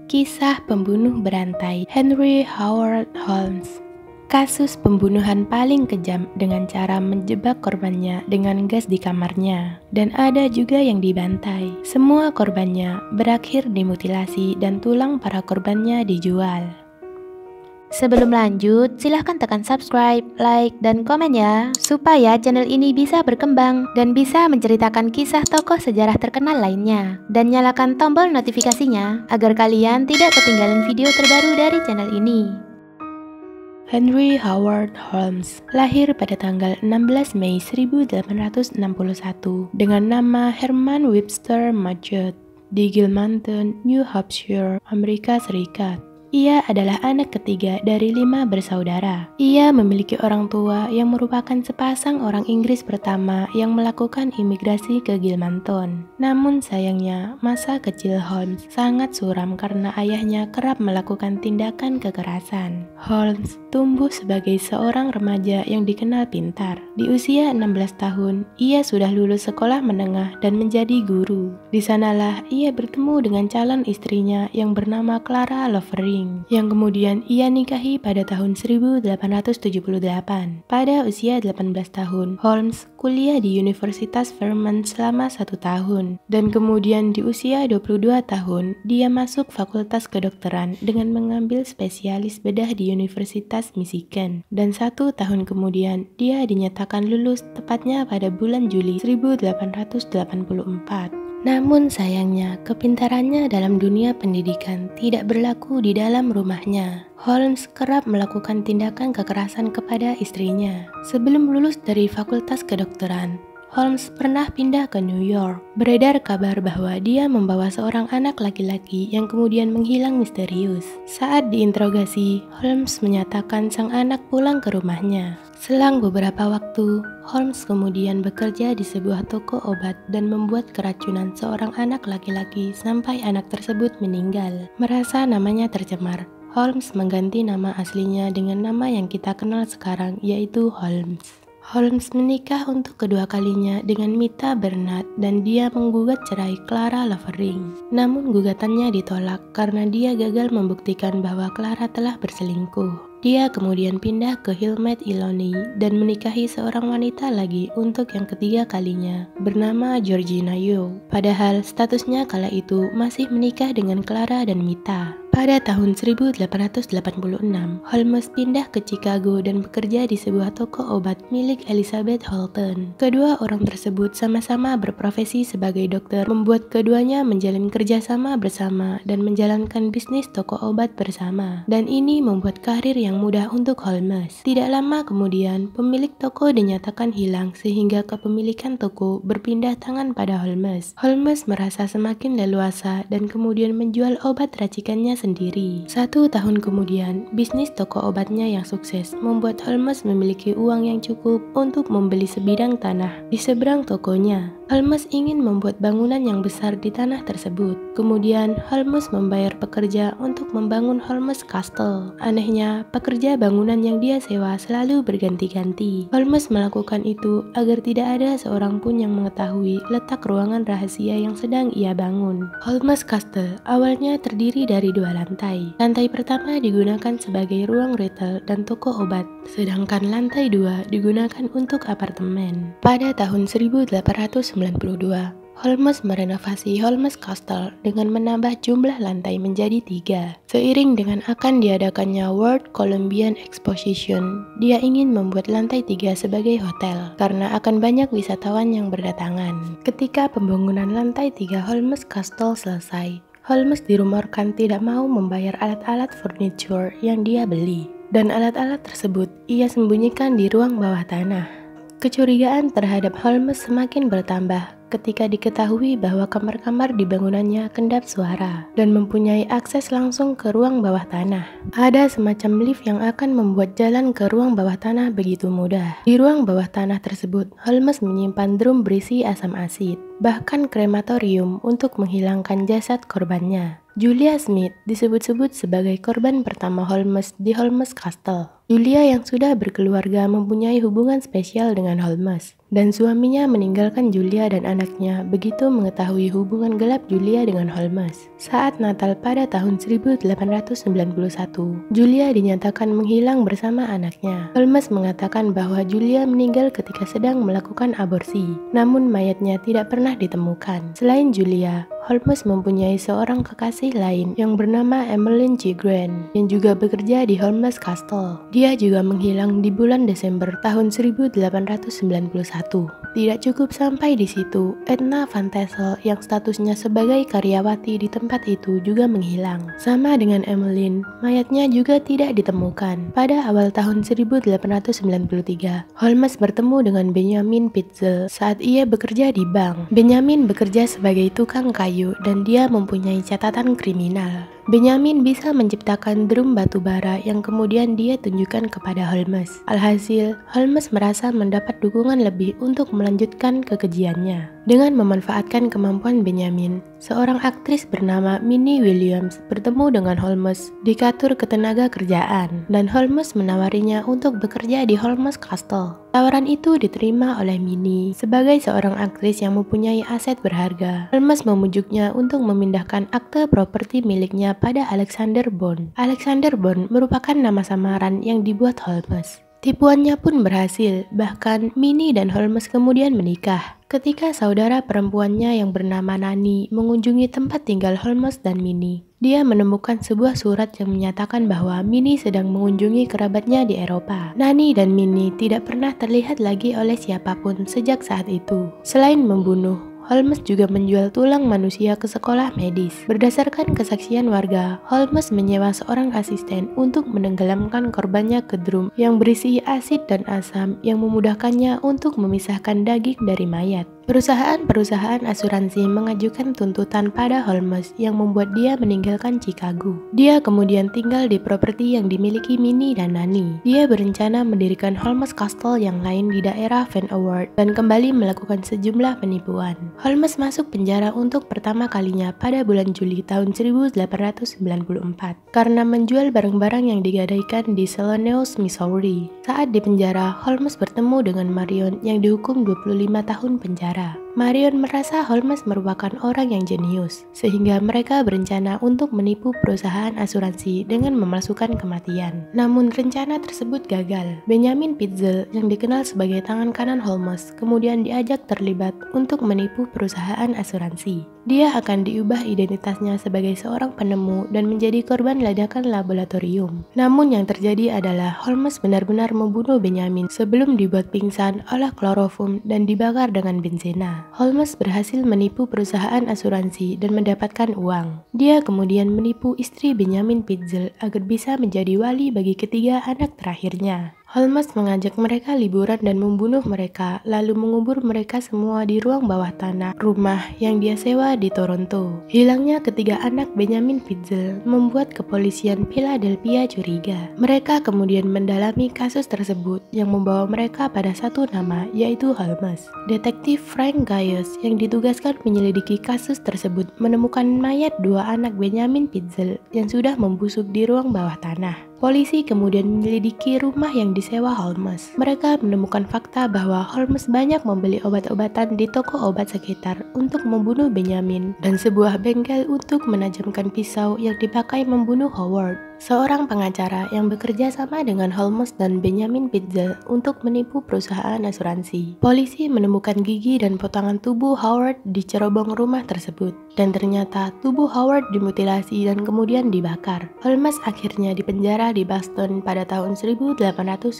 Kisah pembunuh berantai Henry Howard Holmes. Kasus pembunuhan paling kejam dengan cara menjebak korbannya dengan gas di kamarnya. Dan ada juga yang dibantai. Semua korbannya berakhir dimutilasi dan tulang para korbannya dijual. Sebelum lanjut, silahkan tekan subscribe, like, dan komen ya, supaya channel ini bisa berkembang dan bisa menceritakan kisah tokoh sejarah terkenal lainnya. Dan nyalakan tombol notifikasinya, agar kalian tidak ketinggalan video terbaru dari channel ini. Henry Howard Holmes lahir pada tanggal 16 Mei 1861 dengan nama Herman Webster Mudgett di Gilmanton, New Hampshire, Amerika Serikat. Ia adalah anak ketiga dari 5 bersaudara. Ia memiliki orang tua yang merupakan sepasang orang Inggris pertama yang melakukan imigrasi ke Gilmanton. Namun sayangnya, masa kecil Holmes sangat suram karena ayahnya kerap melakukan tindakan kekerasan. Holmes tumbuh sebagai seorang remaja yang dikenal pintar. Di usia 16 tahun, ia sudah lulus sekolah menengah dan menjadi guru. Di sanalah ia bertemu dengan calon istrinya yang bernama Clara Lovering, yang kemudian ia nikahi pada tahun 1878. Pada usia 18 tahun, Holmes kuliah di Universitas Vermont selama 1 tahun, dan kemudian di usia 22 tahun, dia masuk Fakultas Kedokteran dengan mengambil spesialis bedah di Universitas Michigan, dan 1 tahun kemudian dia dinyatakan lulus tepatnya pada bulan Juli 1884. Namun sayangnya, kepintarannya dalam dunia pendidikan tidak berlaku di dalam rumahnya. Holmes kerap melakukan tindakan kekerasan kepada istrinya. Sebelum lulus dari Fakultas Kedokteran, Holmes pernah pindah ke New York. Beredar kabar bahwa dia membawa seorang anak laki-laki yang kemudian menghilang misterius. Saat diinterogasi, Holmes menyatakan sang anak pulang ke rumahnya. Selang beberapa waktu, Holmes kemudian bekerja di sebuah toko obat dan membuat keracunan seorang anak laki-laki sampai anak tersebut meninggal. Merasa namanya tercemar, Holmes mengganti nama aslinya dengan nama yang kita kenal sekarang, yaitu Holmes. Holmes menikah untuk kedua kalinya dengan Mita Bernard dan dia menggugat cerai Clara Lovering. Namun gugatannya ditolak karena dia gagal membuktikan bahwa Clara telah berselingkuh. Dia kemudian pindah ke Wilmette, Illinois dan menikahi seorang wanita lagi untuk yang ketiga kalinya bernama Georgina Young. Padahal statusnya kala itu masih menikah dengan Clara dan Mita. Pada tahun 1886, Holmes pindah ke Chicago dan bekerja di sebuah toko obat milik Elizabeth Holton. Kedua orang tersebut sama-sama berprofesi sebagai dokter, membuat keduanya menjalin kerjasama bersama dan menjalankan bisnis toko obat bersama. Dan ini membuat karir yang mudah untuk Holmes. Tidak lama kemudian, pemilik toko dinyatakan hilang sehingga kepemilikan toko berpindah tangan pada Holmes. Holmes merasa semakin leluasa dan kemudian menjual obat racikannya sendiri. 1 tahun kemudian, bisnis toko obatnya yang sukses membuat Holmes memiliki uang yang cukup untuk membeli sebidang tanah di seberang tokonya. Holmes ingin membuat bangunan yang besar di tanah tersebut. Kemudian, Holmes membayar pekerja untuk membangun Holmes Castle. Anehnya, pekerja bangunan yang dia sewa selalu berganti-ganti. Holmes melakukan itu agar tidak ada seorang pun yang mengetahui letak ruangan rahasia yang sedang ia bangun. Holmes Castle awalnya terdiri dari 2 lantai. Lantai pertama digunakan sebagai ruang retail dan toko obat, sedangkan lantai 2 digunakan untuk apartemen. Pada tahun 1892, Holmes merenovasi Holmes Castle dengan menambah jumlah lantai menjadi 3. Seiring dengan akan diadakannya World Columbian Exposition, dia ingin membuat lantai 3 sebagai hotel karena akan banyak wisatawan yang berdatangan. Ketika pembangunan lantai 3 Holmes Castle selesai, Holmes dirumorkan tidak mau membayar alat-alat furniture yang dia beli, dan alat-alat tersebut ia sembunyikan di ruang bawah tanah. Kecurigaan terhadap Holmes semakin bertambah ketika diketahui bahwa kamar-kamar di bangunannya kendap suara dan mempunyai akses langsung ke ruang bawah tanah. Ada semacam lift yang akan membuat jalan ke ruang bawah tanah begitu mudah. Di ruang bawah tanah tersebut, Holmes menyimpan drum berisi asam asid, bahkan krematorium untuk menghilangkan jasad korbannya. Julia Smith disebut-sebut sebagai korban pertama Holmes di Holmes Castle. Julia yang sudah berkeluarga mempunyai hubungan spesial dengan Holmes. dan suaminya meninggalkan Julia dan anaknya begitu mengetahui hubungan gelap Julia dengan Holmes. Saat Natal pada tahun 1891, Julia dinyatakan menghilang bersama anaknya. Holmes mengatakan bahwa Julia meninggal ketika sedang melakukan aborsi, namun mayatnya tidak pernah ditemukan. Selain Julia, Holmes mempunyai seorang kekasih lain yang bernama Emmeline G. Grant yang juga bekerja di Holmes Castle. Dia juga menghilang di bulan Desember tahun 1891. Tidak cukup sampai di situ, Edna Van Tassel yang statusnya sebagai karyawati di tempat itu juga menghilang. Sama dengan Emmeline, mayatnya juga tidak ditemukan. Pada awal tahun 1893, Holmes bertemu dengan Benjamin Pitzel saat ia bekerja di bank. Benjamin bekerja sebagai tukang kayu dan dia mempunyai catatan kriminal. Benjamin bisa menciptakan drum batu bara yang kemudian dia tunjukkan kepada Holmes. Alhasil, Holmes merasa mendapat dukungan lebih untuk melanjutkan kekejiannya. Dengan memanfaatkan kemampuan Benjamin, seorang aktris bernama Minnie Williams bertemu dengan Holmes di kantor ketenaga kerjaan, dan Holmes menawarinya untuk bekerja di Holmes Castle. Tawaran itu diterima oleh Minnie sebagai seorang aktris yang mempunyai aset berharga. Holmes memujuknya untuk memindahkan akte properti miliknya pada Alexander Bond. Alexander Bond merupakan nama samaran yang dibuat Holmes. Tipuannya pun berhasil, bahkan Minnie dan Holmes kemudian menikah. Ketika saudara perempuannya yang bernama Nani mengunjungi tempat tinggal Holmes dan Minnie, dia menemukan sebuah surat yang menyatakan bahwa Minnie sedang mengunjungi kerabatnya di Eropa. Nani dan Minnie tidak pernah terlihat lagi oleh siapapun sejak saat itu. Selain membunuh, Holmes juga menjual tulang manusia ke sekolah medis. Berdasarkan kesaksian warga, Holmes menyewa seorang asisten untuk menenggelamkan korbannya ke drum yang berisi asid dan asam yang memudahkannya untuk memisahkan daging dari mayat. Perusahaan-perusahaan asuransi mengajukan tuntutan pada Holmes yang membuat dia meninggalkan Chicago. Dia kemudian tinggal di properti yang dimiliki Minnie dan Nani. Dia berencana mendirikan Holmes Castle yang lain di daerah Van Award dan kembali melakukan sejumlah penipuan. Holmes masuk penjara untuk pertama kalinya pada bulan Juli tahun 1894 karena menjual barang-barang yang digadaikan di Saloneos, Missouri. Saat di penjara, Holmes bertemu dengan Marion yang dihukum 25 tahun penjara. Marion merasa Holmes merupakan orang yang jenius, sehingga mereka berencana untuk menipu perusahaan asuransi dengan memalsukan kematian. Namun rencana tersebut gagal. Benjamin Pitzel yang dikenal sebagai tangan kanan Holmes kemudian diajak terlibat untuk menipu perusahaan asuransi. Dia akan diubah identitasnya sebagai seorang penemu dan menjadi korban ledakan laboratorium. Namun yang terjadi adalah Holmes benar-benar membunuh Benjamin sebelum dibuat pingsan oleh kloroform dan dibakar dengan benzena. Holmes berhasil menipu perusahaan asuransi dan mendapatkan uang. Dia kemudian menipu istri Benjamin Pitzel agar bisa menjadi wali bagi ketiga anak terakhirnya. Holmes mengajak mereka liburan dan membunuh mereka, lalu mengubur mereka semua di ruang bawah tanah rumah yang dia sewa di Toronto. Hilangnya ketiga anak Benjamin Pitzel membuat kepolisian Philadelphia curiga. Mereka kemudian mendalami kasus tersebut yang membawa mereka pada satu nama, yaitu Holmes. Detektif Frank Gaius yang ditugaskan menyelidiki kasus tersebut menemukan mayat dua anak Benjamin Pitzel yang sudah membusuk di ruang bawah tanah. Polisi kemudian menyelidiki rumah yang disewa Holmes. Mereka menemukan fakta bahwa Holmes banyak membeli obat-obatan di toko obat sekitar untuk membunuh Benjamin dan sebuah bengkel untuk menajamkan pisau yang dipakai membunuh Howard, seorang pengacara yang bekerja sama dengan Holmes dan Benjamin Pitzel untuk menipu perusahaan asuransi. Polisi menemukan gigi dan potongan tubuh Howard di cerobong rumah tersebut, dan ternyata tubuh Howard dimutilasi dan kemudian dibakar. Holmes akhirnya dipenjara di Boston pada tahun 1894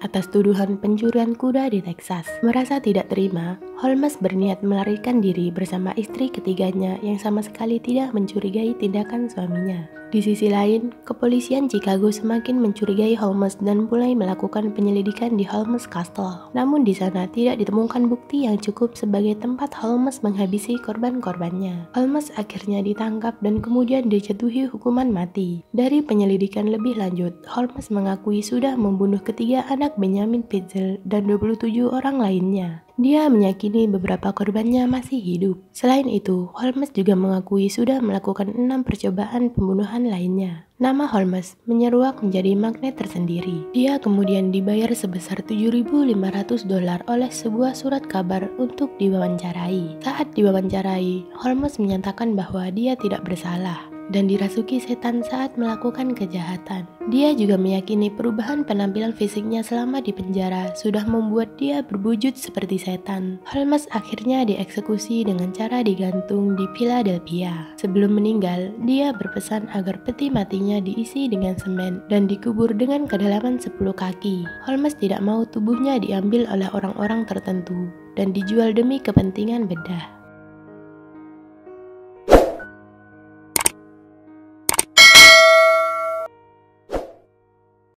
atas tuduhan pencurian kuda di Texas. Merasa tidak terima, Holmes berniat melarikan diri bersama istri ketiganya yang sama sekali tidak mencurigai tindakan suaminya. Di sisi lain, kepolisian Chicago semakin mencurigai Holmes dan mulai melakukan penyelidikan di Holmes Castle. Namun di sana tidak ditemukan bukti yang cukup sebagai tempat Holmes menghabisi korban-korbannya. Holmes akhirnya ditangkap dan kemudian dijatuhi hukuman mati. Dari penyelidikan lebih lanjut, Holmes mengakui sudah membunuh ketiga anak Benjamin Pitzel dan 27 orang lainnya. Dia meyakini beberapa korbannya masih hidup. Selain itu, Holmes juga mengakui sudah melakukan 6 percobaan pembunuhan lainnya. Nama Holmes menyeruak menjadi magnet tersendiri. Dia kemudian dibayar sebesar $7.500 oleh sebuah surat kabar untuk diwawancarai. Saat diwawancarai, Holmes menyatakan bahwa dia tidak bersalah dan dirasuki setan saat melakukan kejahatan. Dia juga meyakini perubahan penampilan fisiknya selama di penjara sudah membuat dia berwujud seperti setan. Holmes akhirnya dieksekusi dengan cara digantung di Philadelphia. Sebelum meninggal, dia berpesan agar peti matinya diisi dengan semen dan dikubur dengan kedalaman 10 kaki. Holmes tidak mau tubuhnya diambil oleh orang-orang tertentu dan dijual demi kepentingan bedah.